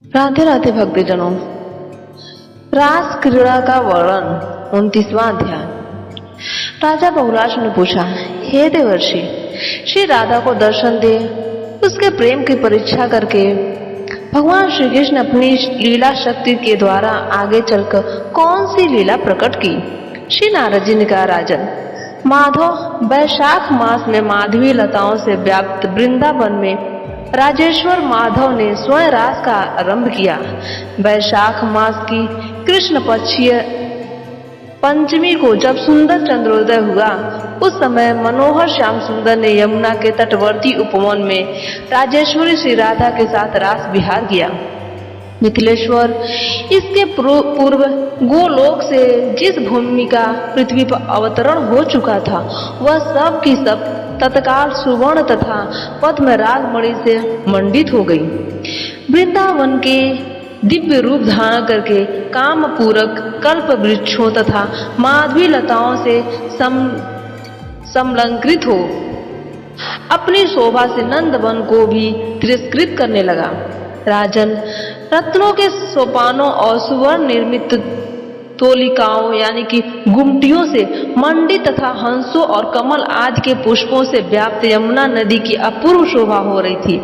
राधे राधे भक्तजनों। रास क्रीड़ा का वर्णन 29वां अध्याय। राजा बहुलाश ने पूछा, हे देवर्षि, श्री राधा को दर्शन दे उसके प्रेम की परीक्षा करके भगवान श्री कृष्ण अपनी लीला शक्ति के द्वारा आगे चलकर कौन सी लीला प्रकट की। श्री नारद जी ने कहा, राजन, माधव वैशाख मास में माधवी लताओं से व्याप्त वृंदावन में राजेश्वर माधव ने स्वयं रास का आरंभ किया। वैशाख मास की कृष्ण पक्षीय पंचमी को जब सुंदर चंद्रोदय हुआ, उस समय मनोहर श्याम सुंदर ने यमुना के तटवर्ती उपवन में राजेश्वरी श्री राधा के साथ रास विहार किया। मिथिलेश्वर, इसके पूर्व गोलोक से जिस भूमि का पृथ्वी पर अवतरण हो चुका था, वह सब की सब तत्काल सुवर्ण तथा पद्म रागमणि से मंडित हो गई। वृंदावन के दिव्य रूप धारण करके काम पूरक कल्प वृक्षों तथा माधवी लताओं से समलंकृत हो अपनी शोभा से नंदवन को भी तिरस्कृत करने लगा। राजन, रत्नों के सोपानों और सुवर्ण निर्मित तोलिकाओं यानी कि गुमटियों से मंडित तथा हंसों और कमल आदि के पुष्पों से व्याप्त यमुना नदी की अपूर्व शोभा हो रही थी।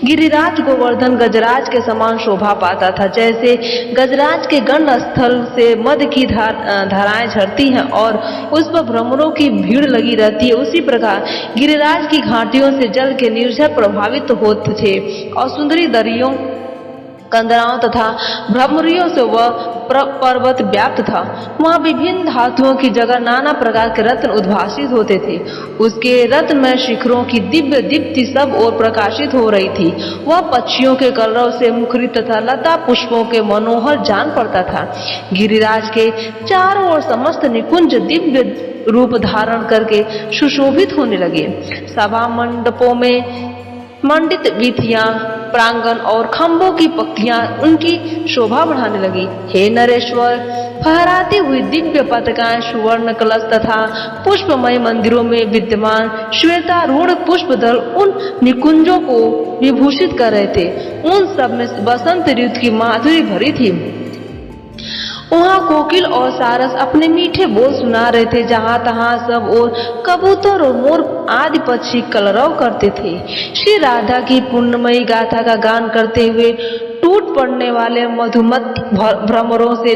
गिरिराज गोवर्धन गजराज के समान शोभा पाता था। जैसे गजराज के गंड स्थल से मद की धाराएं झरती हैं और उस पर भ्रमरों की भीड़ लगी रहती है, उसी प्रकार गिरिराज की घाटियों से जल के निर्झर प्रभावित होते थे और सुंदरी दरियों, कंदराओं तथा भ्रमरियों से वह पर्वत व्याप्त था। वहाँ विभिन्न धातुओं की जगह नाना प्रकार के रत्न उद्भासित होते थे। उसके रत्नमय शिखरों की दिव्य दीप्ति सब ओर प्रकाशित हो रही थी। वह पक्षियों के कलरव से मुखरित तथा लता पुष्पों के मनोहर जान पड़ता था। गिरिराज के चारों ओर समस्त निकुंज दिव्य रूप धारण करके सुशोभित होने लगे। सभा मंडपों में मंडित वीथियां, प्रांगण और खंभों की पंक्तियां उनकी शोभा बढ़ाने लगी। हे नरेश्वर, फहराती हुई दिव्य पताकाएं सुवर्ण कलश तथा पुष्पमय मंदिरों में विद्यमान श्वेतारूढ़ पुष्पदल उन निकुंजों को विभूषित कर रहे थे। उन सब में बसंत ऋतु की माधुरी भरी थी। वहाँ कोकिल और सारस अपने मीठे बोल सुना रहे थे। जहाँ तहाँ सब और कबूतर और मोर आदि पक्षी कलरव करते थे। श्री राधा की पुण्यमयी गाथा का गान करते हुए टूट पड़ने वाले मधुमत भ्रमरों से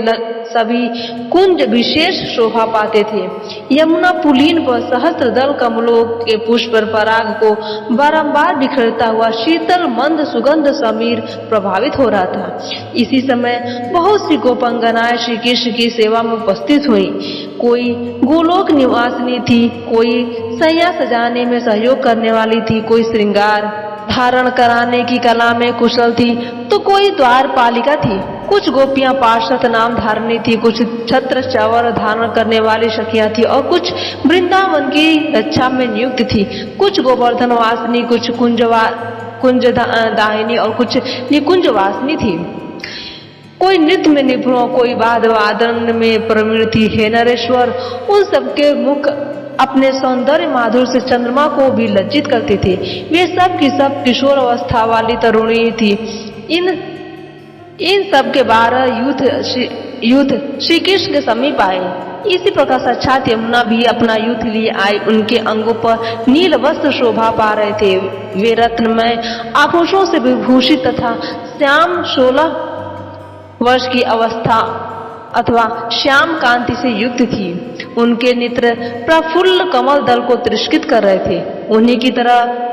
सभी कुंज विशेष शोभा पाते थे। यमुना पुलीन पर सहस्त्र दल कमलों के पुष्प पराग को बारंबार बिखरता हुआ शीतल मंद सुगंध समीर प्रभावित हो रहा था। इसी समय बहुत सी गोपंगनाएं श्री कृष्ण की सेवा में उपस्थित हुई। कोई गोलोक निवासिनी थी, कोई सैया सजाने में सहयोग करने वाली थी, कोई श्रृंगार धारण कराने की कला में कुशल थी, तो कोई द्वार पालिका थी। कुछ गोपियां पार्षद नाम धारणी थी, कुछ छत्र चावर धारण करने वाली सखियां थी और कुछ वृंदावन की रक्षा में नियुक्त थी। कुछ गोवर्धन वासिनी, कुछ कुंज दाहिनी और कुछ निकुंज वासिनी थी। कोई नृत्य में निपुण, कोई वादन में प्रवीण थी। हे नरेश्वर, उन सबके मुख अपने सौंदर्य माधुर्य से चंद्रमा को भी लज्जित करते थे। वे सब की सब किशोर अवस्था वाली तरुणी थी। इन सब के 12 यूथ श्री कृष्ण के समीप आए। इसी प्रकार साक्षात यमुना भी अपना यूथ लिए आई। उनके अंगों पर नील वस्त्र शोभा पा रहे थे। वे रत्नमय आभूषणों से विभूषित तथा श्याम 16 वर्ष की अवस्था अथवा श्याम कांति से युक्त थी। उनके नेत्र प्रफुल्ल कमल दल को तिरस्कृत कर रहे थे। उन्हीं की तरह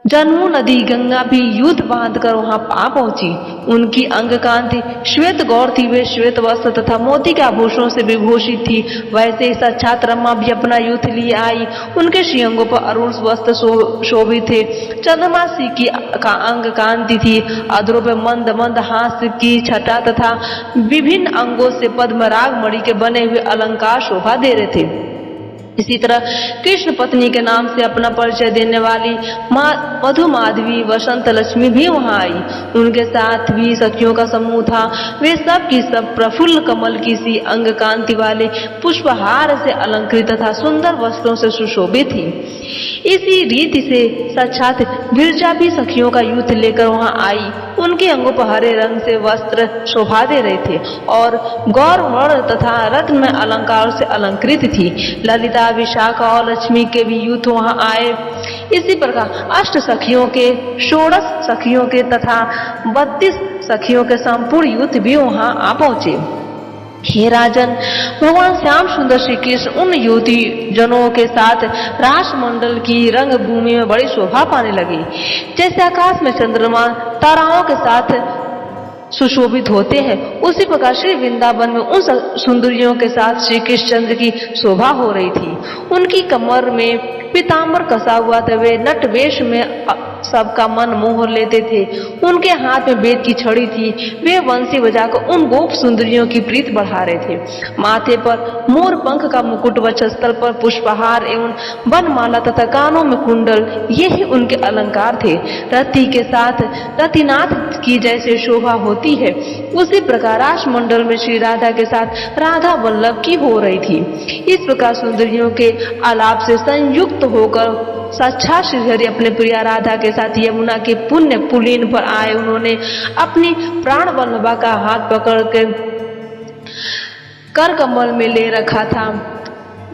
जन्मू नदी गंगा भी युद्ध बांधकर वहां पहुंची। उनकी अंग कांति श्वेत गौर थी। वे श्वेत वस्त्र तथा मोती के आभूषणों से विभूषित थी। वैसे ही साक्षात रमा भी अपना युद्ध लिए आई। उनके श्रीअंगों पर अरुण वस्त्र शोभित थे। चंद्रमा सी की अंग कांति थी। अधरों पे मंद मंद हास्य की छटा तथा विभिन्न अंगों से पद्मराग मणि के बने हुए अलंकार शोभा दे रहे थे। इसी तरह कृष्ण पत्नी के नाम से अपना परिचय देने वाली मधु माधवी वसंत लक्ष्मी भी वहां आई। उनके साथ भी सखियों का समूह था। वे सब की सब प्रफुल्ल कमल की सी अंग कांति वाले पुष्पहार से अलंकृत तथा सुंदर वस्त्रों से सुशोभित थी। इसी रीति से साक्षात विरजा भी सखियों का यूथ लेकर वहां आई। उनके अंगों पर हरे रंग से वस्त्र शोभा दे रहे थे और गौरवर्ण तथा रत्न अलंकार से अलंकृत थी। ललिता, विशाखा और लक्ष्मी के भी यूथ वहां आए। इसी प्रकार अष्ट सखियों के, षोडश सखियों के तथा 32 सखियों के संपूर्ण यूथ भी वहां आ पहुंचे। हे राजन, भगवान श्याम सुंदर श्री कृष्ण उन युवती जनों के साथ रासमंडल की रंग भूमि में बड़ी शोभा पाने लगी। जैसे आकाश में चंद्रमा ताराओं के साथ सुशोभित होते हैं, उसी प्रकार श्री वृंदावन में उन सुंदरियों के साथ श्री कृष्णचंद्र की शोभा हो रही थी। उनकी कमर में पीताम्बर कसा हुआ था। वे नट वेश में सबका मन मोह लेते थे। उनके हाथ में बेत की छड़ी थी। वे बंसी बजाकर उन गोप सुंदरियों की प्रीत बढ़ा रहे थे। माथे पर मोर पंख का मुकुट, वक्षस्थल पर पुष्पहार एवं वनमाला तथा कानों में कुंडल, यही उनके अलंकार थे। रति के साथ रतिनाथ की जैसे शोभा होती है, उसी प्रकार रासमंडल में श्री राधा के साथ राधा वल्लभ की हो रही थी। इस प्रकार सुंदरियों के आलाप से संयुक्त होकर साक्षात श्रीहरि अपने प्रिया राधा के साथ यमुना के पुण्य पुलीन पर आए। उन्होंने अपनी प्राण वल्लभा का हाथ पकड़ के कर कमल में ले रखा था।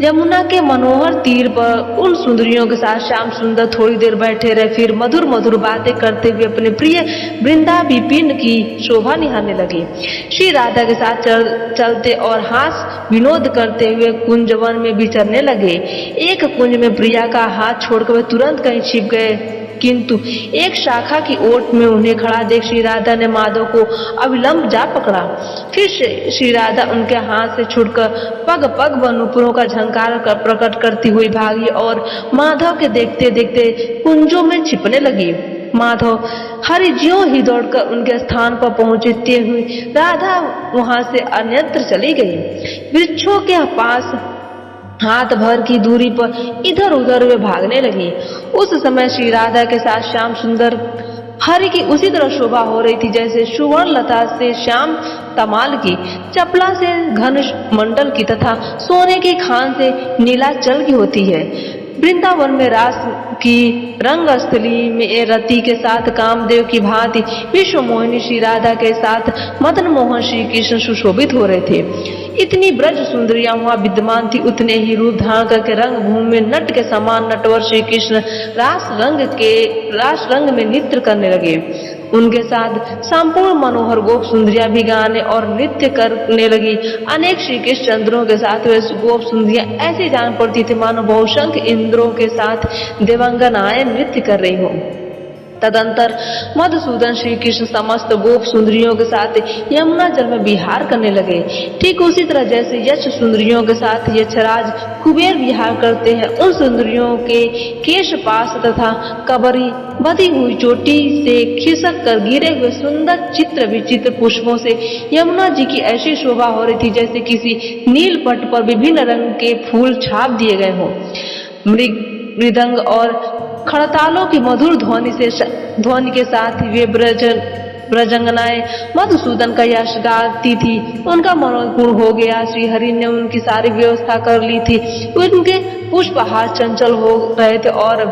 यमुना के मनोहर तीर पर उन सुंदरियों के साथ श्याम सुंदर थोड़ी देर बैठे रहे। फिर मधुर मधुर बातें करते हुए अपने प्रिय वृंदा विपिन की शोभा निहारने लगे। श्री राधा के साथ चलते और हास विनोद करते हुए कुंजवन में विचरने लगे। एक कुंज में प्रिया का हाथ छोड़कर वे तुरंत कहीं छिप गए, किंतु एक शाखा की ओट में उन्हें खड़ा देख श्री राधा ने माधव को अविलंब जा पकड़ा। फिर श्री राधा उनके हाथ से छुटकर पग पग व नुपुरों का झंकार कर प्रकट करती हुई भागी और माधव के देखते देखते कुंजों में छिपने लगी। माधव हरि ज्यों ही दौड़कर उनके स्थान पर पहुंचते हुए राधा वहां से अन्यत्र चली गई। वृक्षों के पास हाथ भर की दूरी पर इधर उधर वे भागने लगी। उस समय श्री राधा के साथ श्याम सुंदर हरि की उसी तरह शोभा हो रही थी जैसे सुवर्ण लता से श्याम तमाल की, चपला से घन मंडल की तथा सोने की खान से नीलाचल की होती है। वृंदावन में रास की रंगस्थली में रति के साथ कामदेव की भांति विश्व मोहिनी श्री राधा के साथ मदन मोहन श्री कृष्ण सुशोभित हो रहे थे। इतनी ब्रज सुंदरियां वहां विद्यमान थी, उतने ही रूप धारण करके रंग भूमि में नट के समान नटवर श्री कृष्ण रास रंग में नृत्य करने लगे। उनके साथ संपूर्ण मनोहर गोप सुंदरियां भी गाने और नृत्य करने लगी। अनेक श्री कृष्ण चंद्रों के साथ वे गोप सुंदरियां ऐसी जान पड़ती थी मानो बहुशंख इंद्रों के साथ देवांगनाएं नृत्य कर रही हो। तदंतर मधुसूदन श्री कृष्ण समस्त गोप सुंदरियों के साथ यमुना जल में विहार करने लगे। ठीक उसी तरह जैसे यक्ष सुंदरियों के साथ यक्षराज कुबेर विहार करते हैं, उन सुंदरियों के केश पास तथा कबरी बधी हुई चोटी से खिसक कर गिरे हुए सुंदर चित्र विचित्र पुष्पों से यमुना जी की ऐसी शोभा हो रही थी जैसे किसी नील पट पर विभिन्न रंग के फूल छाप दिए गए हों। मृदंग और खड़तालों की मधुर ध्वनि के साथ वे ब्रजंगनाएं मधुसूदन का यश गाती थी। उनका मनोपूर्ण हो गया। श्री हरि ने उनकी सारी व्यवस्था कर ली थी। उनके पुष्पहार चंचल हो रहे थे और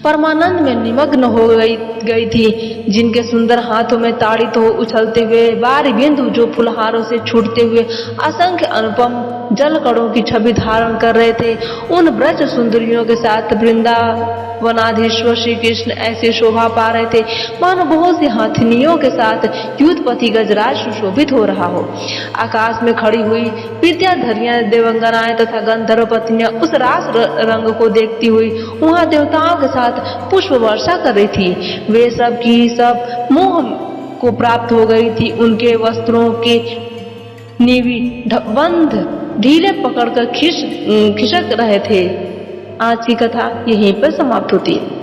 परमानंद में निमग्न हो गई थी, जिनके सुंदर हाथों में ताड़ित हो उछलते हुए बारी बिंदु जो फुलहारों से छूटते हुए असंख्य अनुपम जल कणों की छवि धारण कर रहे थे। उन ब्रज सुंदरियों के साथ वृंदावनाधीश्वर श्री कृष्ण ऐसे शोभा पा रहे थे मानो बहुत सी हाथिनियों के साथ युद्धपति गजराज सुशोभित हो रहा हो। आकाश में खड़ी हुई विद्याधरियां देवंगनाएं तथा गंधर्व पत्नियां उस रास रंग को देखती हुई वहां देवताओं के साथ पुष्प वर्षा कर रही थी। वे सब की सब मोह को प्राप्त हो गई थी। उनके वस्त्रों के नीवी बंध ढीले पकड़कर खिसक रहे थे। आज की कथा यहीं पर समाप्त होती है।